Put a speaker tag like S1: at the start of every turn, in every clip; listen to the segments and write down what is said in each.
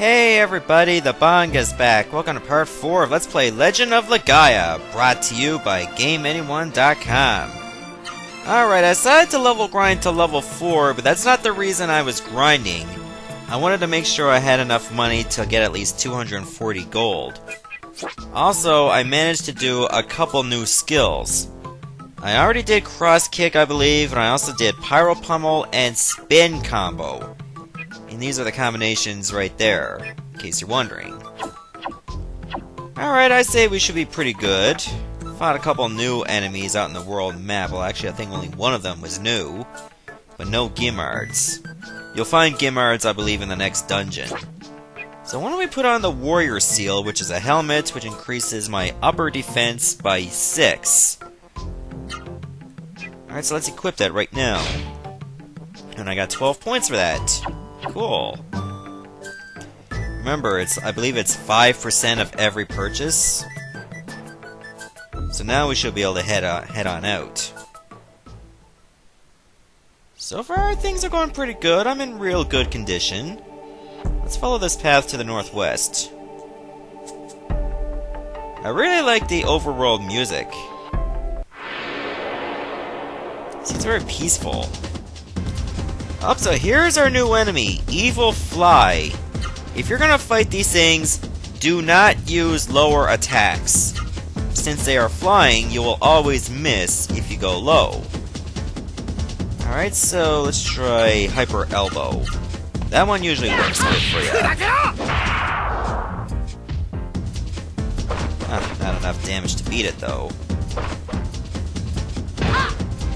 S1: Hey everybody, the Banga's back. Welcome to part 4 of Let's Play Legend of Legaia, brought to you by GameAnyone.com. Alright, I decided to level grind to level 4, but that's not the reason I was grinding. I wanted to make sure I had enough money to get at least 240 gold. Also, I managed to do a couple new skills. I already did cross kick, I believe, and I also did pyro pummel and spin combo. And these are the combinations right there, in case you're wondering. Alright, I say we should be pretty good. Fought a couple new enemies out in the world map. Well, actually, I think only one of them was new. But no Gimmards. You'll find Gimmards, I believe, in the next dungeon. So why don't we put on the Warrior Seal, which is a helmet, which increases my upper defense by 6. Alright, so let's equip that right now. And I got 12 points for that. Cool. Remember, I believe it's 5% of every purchase. So now we should be able to head on out. So far, things are going pretty good. I'm in real good condition. Let's follow this path to the northwest. I really like the overworld music. It seems very peaceful. Up, so here's our new enemy, Evil Fly. If you're gonna fight these things, do not use lower attacks. Since they are flying, you will always miss if you go low. Alright, so let's try Hyper Elbow. That one usually works good for you. Not enough damage to beat it, though.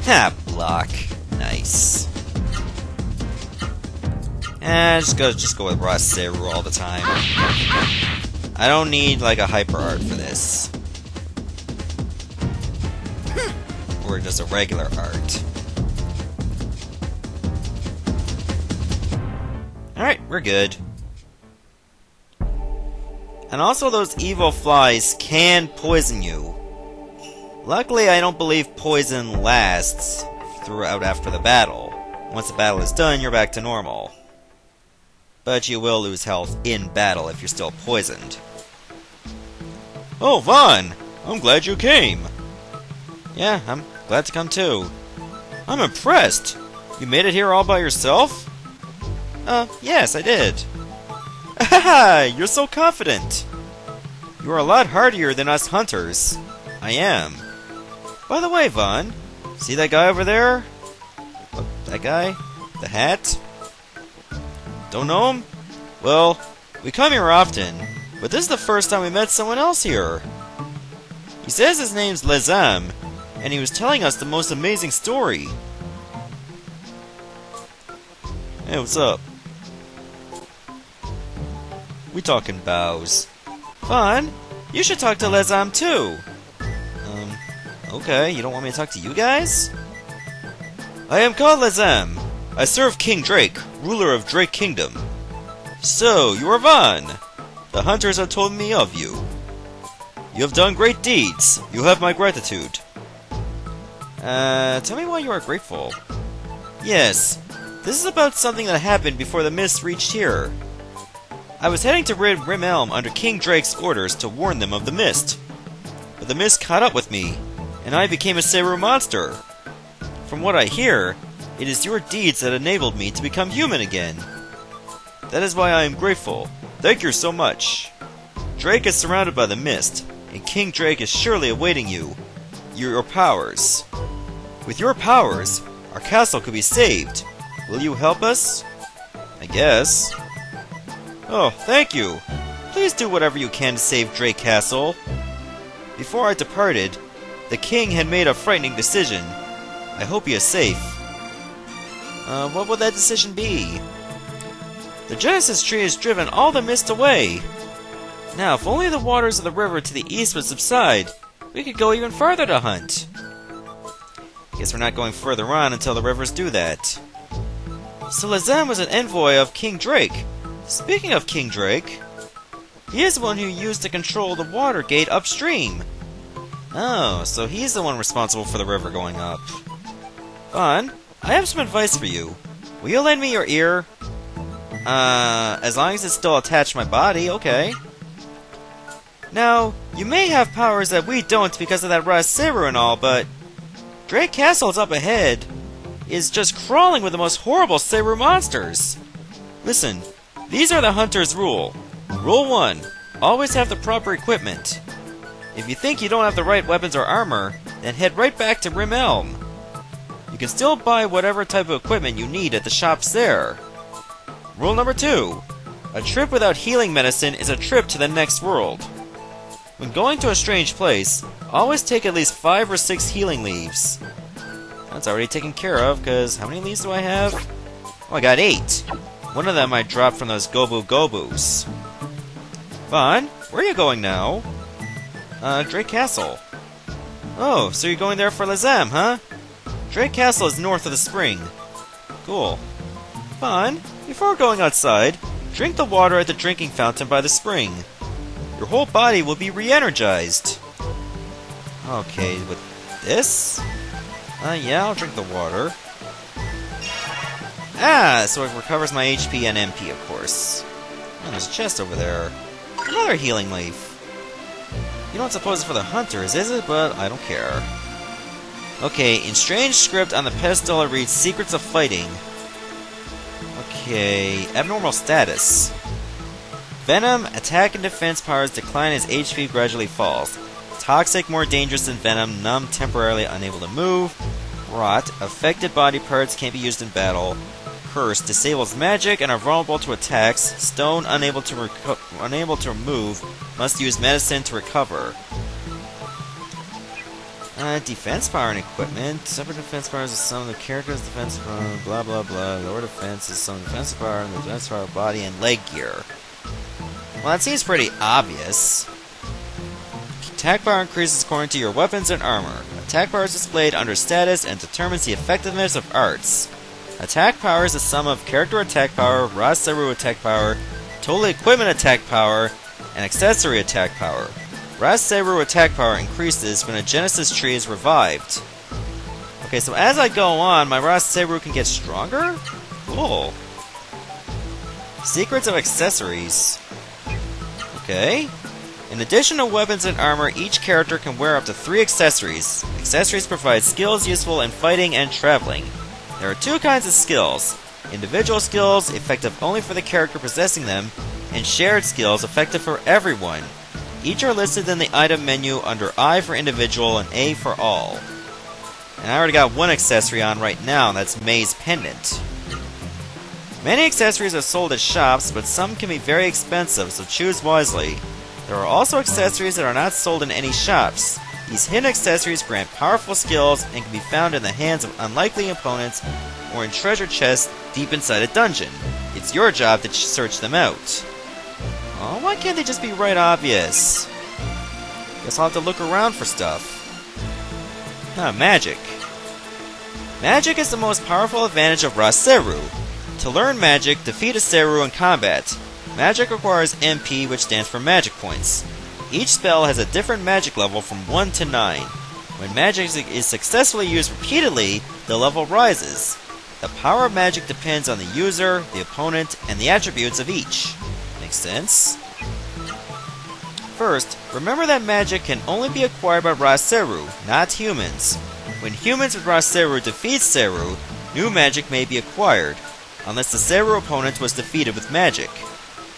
S1: Ha! Block. Nice. Just go with raw Seru all the time. I don't need like a hyper art for this. Or just a regular art. Alright, we're good. And also those evil flies can poison you. Luckily, I don't believe poison lasts throughout after the battle. Once the battle is done, you're back to normal. But you will lose health in battle if you're still poisoned. Oh, Vaughn! I'm glad you came! Yeah, I'm glad to come too. I'm impressed! You made it here all by yourself? Yes, I did. Haha! You're so confident! You are a lot hardier than us hunters. I am. By the way, Vaughn, see that guy over there? Look, that guy? The hat? Don't know him? Well, we come here often, but this is the first time we met someone else here. He says his name's Laam, and he was telling us the most amazing story. Hey, what's up? We talking bows. Fun! You should talk to Laam too! Okay, you don't want me to talk to you guys? I am called Laam. I serve King Drake, ruler of Drake Kingdom. So, you are Vaughn. The hunters have told me of you. You have done great deeds. You have my gratitude. Tell me why you are grateful. Yes, this is about something that happened before the mists reached here. I was heading to rid Rim Elm under King Drake's orders to warn them of the mist. But the mist caught up with me, and I became a Seru monster. From what I hear, it is your deeds that enabled me to become human again. That is why I am grateful. Thank you so much. Drake is surrounded by the mist, and King Drake is surely awaiting you. Your powers. With your powers, our castle could be saved. Will you help us? I guess. Oh, thank you. Please do whatever you can to save Drake Castle. Before I departed, the king had made a frightening decision. I hope he is safe. What would that decision be? The Genesis tree has driven all the mist away. Now, if only the waters of the river to the east would subside, we could go even farther to hunt. Guess we're not going further on until the rivers do that. So Laam was an envoy of King Drake. Speaking of King Drake, he is the one who used to control the water gate upstream. Oh, so he's the one responsible for the river going up. Vaughn, I have some advice for you. Will you lend me your ear? As long as it's still attached to my body, okay. Now, you may have powers that we don't because of that Seru and all, but Drake Castle's up ahead is just crawling with the most horrible Seru monsters. Listen, these are the Hunter's rule. Rule 1. Always have the proper equipment. If you think you don't have the right weapons or armor, then head right back to Rim Elm. You can still buy whatever type of equipment you need at the shops there. Rule number 2. A trip without healing medicine is a trip to the next world. When going to a strange place, always take at least 5 or 6 healing leaves. That's already taken care of, because how many leaves do I have? Oh, I got 8. One of them I dropped from those Gobu Gobus. Vaughn, where are you going now? Drake Castle. Oh, so you're going there for Laam, huh? Drake Castle is north of the spring. Cool. Vaughn, before going outside, drink the water at the drinking fountain by the spring. Your whole body will be re-energized. Okay, with this? Yeah, I'll drink the water. So it recovers my HP and MP, of course. Oh, there's a chest over there. Another healing leaf. You don't suppose it's for the hunters, is it? But I don't care. Okay, in strange script on the pedestal it reads Secrets of Fighting. Okay, abnormal status. Venom, attack and defense powers decline as HP gradually falls. Toxic, more dangerous than Venom, numb, temporarily unable to move. Rot, affected body parts can't be used in battle. Curse, disables magic and are vulnerable to attacks. Stone, unable to move, must use medicine to recover. Defense power and equipment. Separate defense powers is some of the characters' defense power, blah blah blah. Lower defense is some defense power and the defense power body and leg gear. Well, that seems pretty obvious. Attack power increases according to your weapons and armor. Attack power is displayed under status and determines the effectiveness of arts. Attack power is the sum of character attack power, Seru attack power, total equipment attack power, and accessory attack power. Seru attack power increases when a Genesis tree is revived. Okay, so as I go on, my Seru can get stronger? Cool. Secrets of accessories. Okay. In addition to weapons and armor, each character can wear up to 3 accessories. Accessories provide skills useful in fighting and traveling. There are 2 kinds of skills. Individual skills, effective only for the character possessing them, and shared skills, effective for everyone. Each are listed in the item menu under I for individual and A for all. And I already got 1 accessory on right now, and that's May's Pendant. Many accessories are sold at shops, but some can be very expensive, so choose wisely. There are also accessories that are not sold in any shops. These hidden accessories grant powerful skills and can be found in the hands of unlikely opponents or in treasure chests deep inside a dungeon. It's your job to search them out. Oh, why can't they just be right obvious? Guess I'll have to look around for stuff. Magic. Magic is the most powerful advantage of Seru. To learn magic, defeat a Seru in combat. Magic requires MP, which stands for magic points. Each spell has a different magic level from 1 to 9. When magic is successfully used repeatedly, the level rises. The power of magic depends on the user, the opponent, and the attributes of each. Makes sense? First, remember that magic can only be acquired by Seru, not humans. When humans with Seru defeat Seru, new magic may be acquired, unless the Seru opponent was defeated with magic.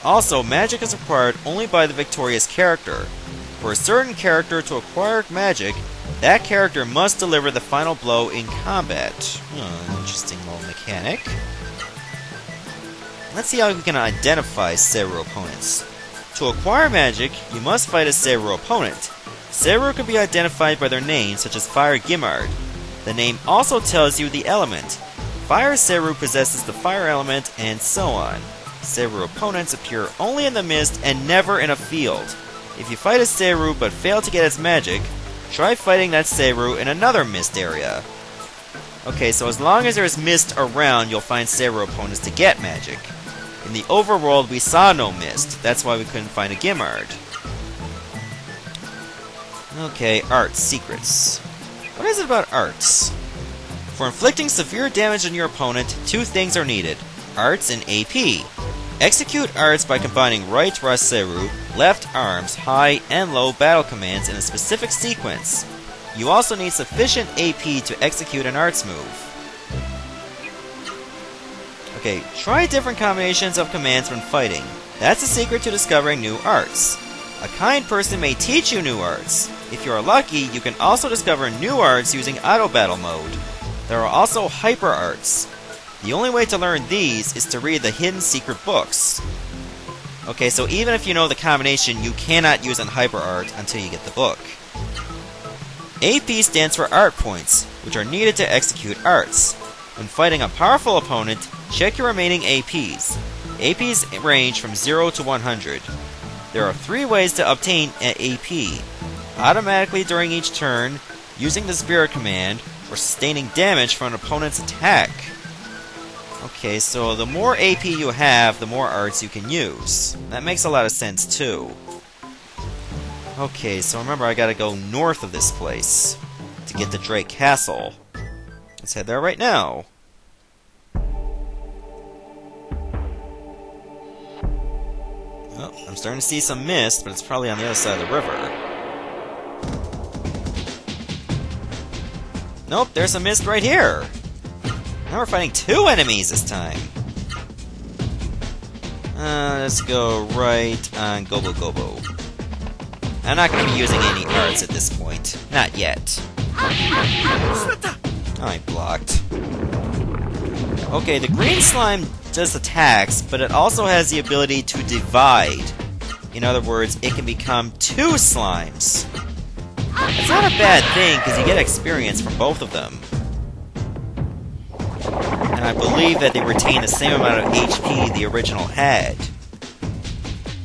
S1: Also, magic is acquired only by the victorious character. For a certain character to acquire magic, that character must deliver the final blow in combat. Interesting little mechanic. Let's see how we can identify Seru opponents. To acquire magic, you must fight a Seru opponent. Seru can be identified by their names, such as Fire Gimard. The name also tells you the element. Fire Seru possesses the fire element, and so on. Seru opponents appear only in the mist and never in a field. If you fight a Seru but fail to get its magic, try fighting that Seru in another mist area. Okay, so as long as there's mist around, you'll find Seru opponents to get magic. In the overworld, we saw no mist. That's why we couldn't find a Gimard. Okay, arts, secrets. What is it about arts? For inflicting severe damage on your opponent, 2 things are needed. Arts and AP. Execute arts by combining right Seru, left arms, high and low battle commands in a specific sequence. You also need sufficient AP to execute an arts move. Okay, try different combinations of commands when fighting. That's the secret to discovering new arts. A kind person may teach you new arts. If you are lucky, you can also discover new arts using auto battle mode. There are also hyper arts. The only way to learn these is to read the hidden secret books. Okay, so even if you know the combination, you cannot use an hyper art until you get the book. AP stands for art points, which are needed to execute arts. When fighting a powerful opponent, check your remaining APs. APs range from 0 to 100. There are 3 ways to obtain an AP. Automatically during each turn, using the Spirit command, or sustaining damage from an opponent's attack. Okay, so the more AP you have, the more arts you can use. That makes a lot of sense too. Okay, so remember I gotta go north of this place to get to Drake Castle. Let's head there right now. Oh, I'm starting to see some mist, but it's probably on the other side of the river. Nope, there's some mist right here! Now we're fighting 2 enemies this time! Let's go right on Gobo Gobo. I'm not going to be using any arts at this point. Not yet. Oh, I blocked. Okay, the green slime does attacks, but it also has the ability to divide. In other words, it can become 2 slimes. It's not a bad thing, because you get experience from both of them. And I believe that they retain the same amount of HP the original had.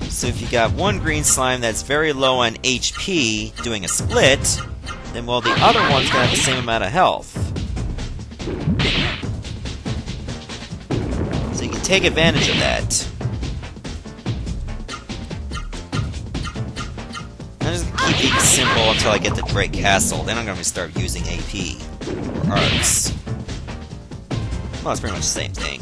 S1: So if you got one green slime that's very low on HP doing a split, then well, the other one's gonna have the same amount of health. So you can take advantage of that. I'm just gonna keep things simple until I get to Drake Castle, then I'm gonna start using AP, or arts. Well, it's pretty much the same thing.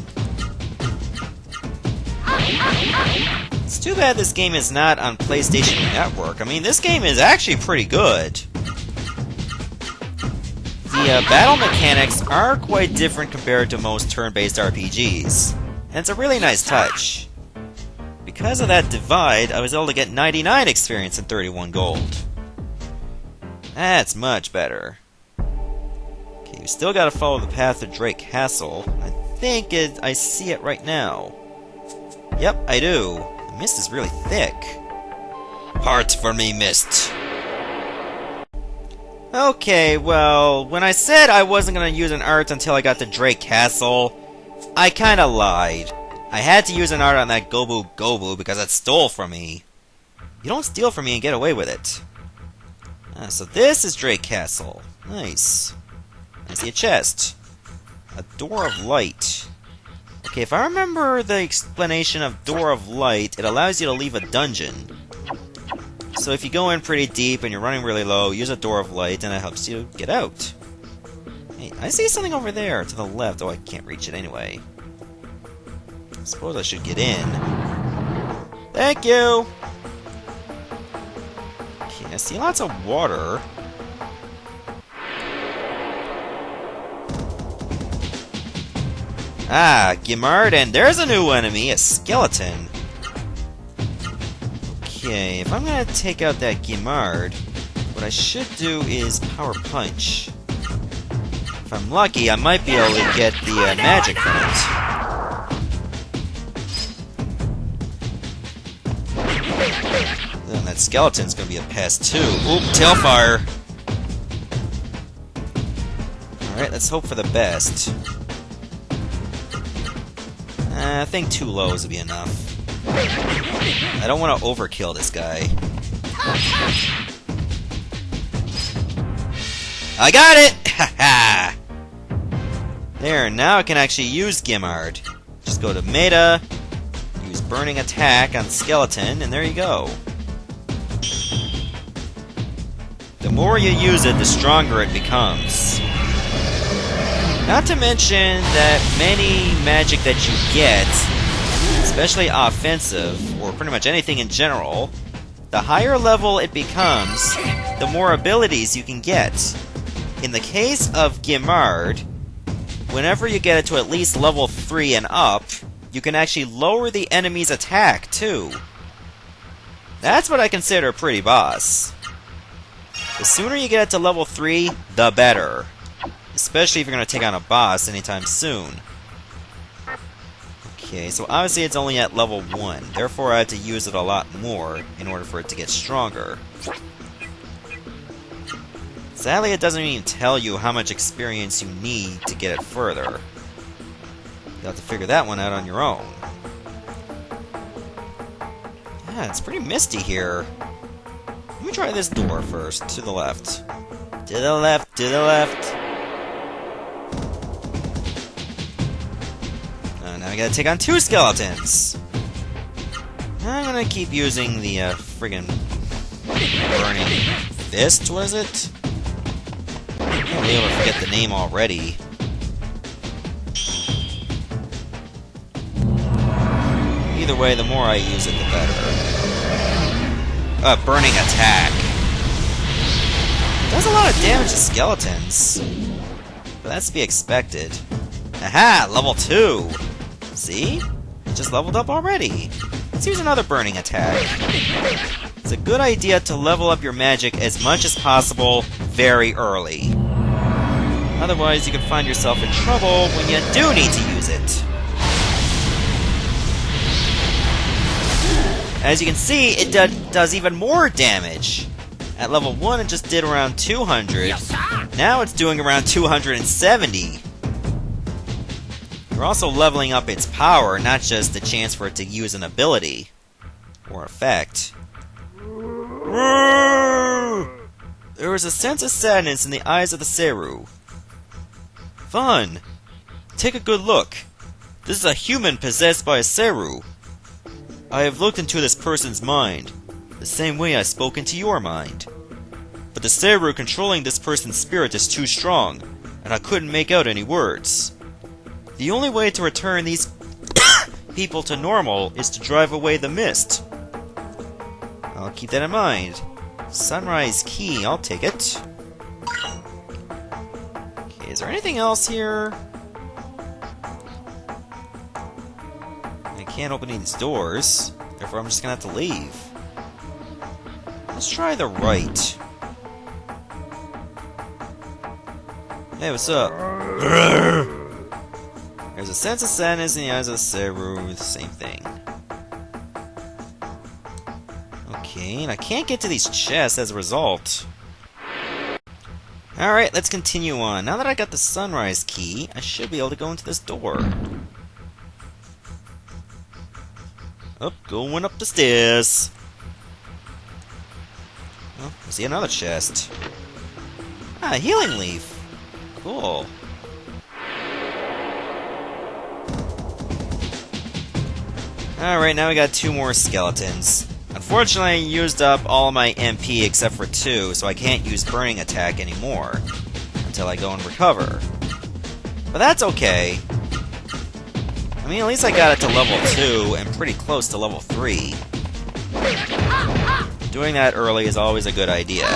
S1: It's too bad this game is not on PlayStation Network. I mean, this game is actually pretty good. The battle mechanics are quite different compared to most turn-based RPGs, and it's a really nice touch. Because of that divide, I was able to get 99 experience and 31 gold. That's much better. Okay, you still gotta follow the path to Drake Castle. I think I see it right now. Yep, I do. The mist is really thick. Heart for me, mist. Okay, well, when I said I wasn't gonna use an art until I got to Drake Castle, I kinda lied. I had to use an art on that Gobu Gobu because it stole from me. You don't steal from me and get away with it. So this is Drake Castle. Nice. I see a chest. A door of light. Okay, if I remember the explanation of door of light, it allows you to leave a dungeon. So if you go in pretty deep and you're running really low, use a door of light and it helps you get out. Hey, I see something over there to the left. Oh, I can't reach it anyway. I suppose I should get in. Thank you! Okay, I see lots of water. Ah, Gimard, and there's a new enemy, a skeleton. Okay, if I'm gonna take out that Gimard, what I should do is Power Punch. If I'm lucky, I might be able to get the magic from it. Then that skeleton's gonna be a pest too. Oop, tailfire! Alright, let's hope for the best. I think 2 lows would be enough. I don't want to overkill this guy. I got it! Haha! There, now I can actually use Gimard. Just go to Meta, use Burning Attack on Skeleton, and there you go. The more you use it, the stronger it becomes. Not to mention that many magic that you get is especially offensive, or pretty much anything in general, the higher level it becomes, the more abilities you can get. In the case of Guimard, whenever you get it to at least level 3 and up, you can actually lower the enemy's attack, too. That's what I consider a pretty boss. The sooner you get it to level 3, the better. Especially if you're going to take on a boss anytime soon. Okay, so obviously it's only at level 1, therefore I have to use it a lot more in order for it to get stronger. Sadly, it doesn't even tell you how much experience you need to get it further. You'll have to figure that one out on your own. Yeah, it's pretty misty here. Let me try this door first, to the left. To the left, to the left. Now I gotta take on 2 skeletons. I'm gonna keep using the friggin' burning fist. What is it? I'm able to forget the name already. Either way, the more I use it, the better. Burning attack. Does a lot of damage to skeletons, but that's to be expected. Aha! Level 2! See? It just leveled up already. Let's use another burning attack. It's a good idea to level up your magic as much as possible very early. Otherwise, you can find yourself in trouble when you do need to use it. As you can see, it does even more damage. At level 1, it just did around 200. Now it's doing around 270. You're also leveling up its power, not just the chance for it to use an ability or effect. There was a sense of sadness in the eyes of the Seru. Fun! Take a good look. This is a human possessed by a Seru. I have looked into this person's mind, the same way I spoke into your mind. But the Seru controlling this person's spirit is too strong, and I couldn't make out any words. The only way to return these people to normal is to drive away the mist. I'll keep that in mind. Sunrise key, I'll take it. Okay, is there anything else here? I can't open any of these doors, therefore I'm just gonna have to leave. Let's try the right. Hey, what's up? There's a sense of sadness in the eyes of the Seru, the same thing. Okay, and I can't get to these chests as a result. Alright, let's continue on. Now that I got the sunrise key, I should be able to go into this door. Oh, going up the stairs. Oh, I see another chest. Ah, a healing leaf. Cool. Alright, now we got 2 more skeletons. Unfortunately, I used up all my MP except for 2, so I can't use burning attack anymore until I go and recover. But that's okay. I mean, at least I got it to level 2 and pretty close to level 3. Doing that early is always a good idea.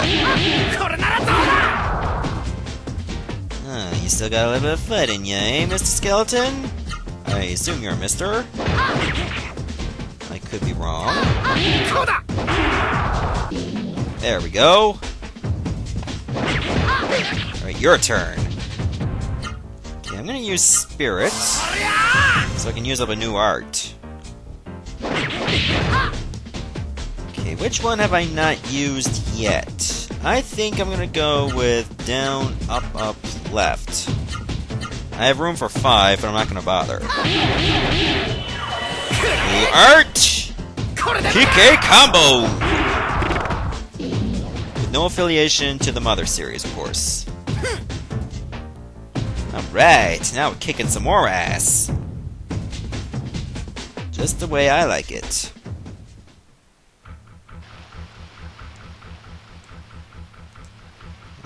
S1: You still got a little bit of fight in ya, eh, Mr. Skeleton? I assume you're a mister? I could be wrong. There we go. Alright, your turn. Okay, I'm gonna use Spirit, so I can use up a new art. Okay, which one have I not used yet? I think I'm gonna go with down, up, up, left. I have room for 5, but I'm not gonna bother. New art! PK combo! With no affiliation to the Mother series, of course. Alright, now we're kicking some more ass. Just the way I like it.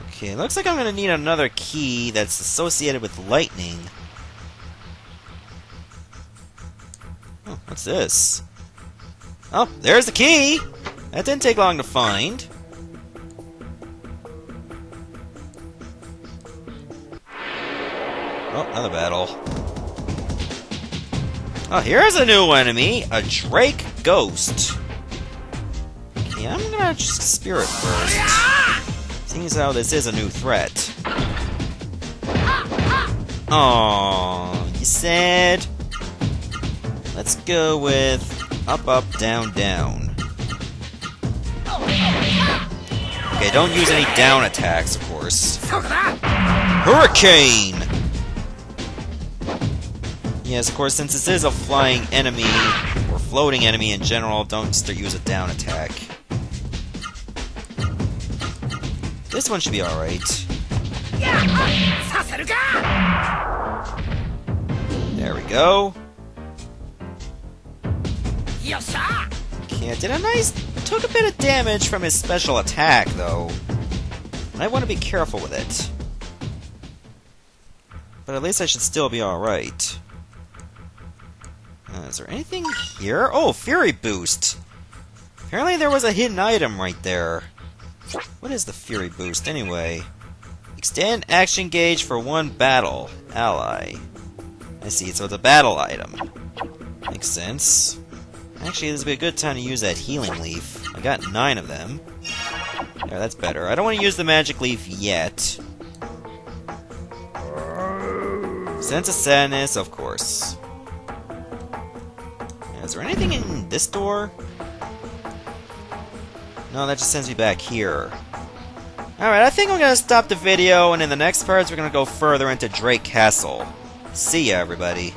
S1: Okay, looks like I'm gonna need another key that's associated with lightning. Oh, what's What's this? Oh, there's the key! That didn't take long to find. Oh, another battle. Oh, here's a new enemy! A Drake Ghost. Okay, I'm gonna just Spirit first. Seeing as how this is a new threat. Aww, you sad? Let's go with up, up, down, down. Okay, don't use any down attacks, of course. Hurricane! Yes, of course, since this is a flying enemy, or floating enemy in general, don't use a down attack. This one should be alright. There we go. Okay, I did a nice... Took a bit of damage from his special attack, though. I want to be careful with it. But at least I should still be alright. Is there anything here? Oh, Fury Boost! Apparently there was a hidden item right there. What is the Fury Boost, anyway? Extend action gauge for one battle. Ally. I see, so it's a battle item. Makes sense. Actually, this would be a good time to use that healing leaf. I got 9 of them. There, that's better. I don't want to use the magic leaf yet. Sense of Sadness, of course. Is there anything in this door? No, that just sends me back here. Alright, I think I'm going to stop the video, and in the next parts we're going to go further into Drake Castle. See ya, everybody.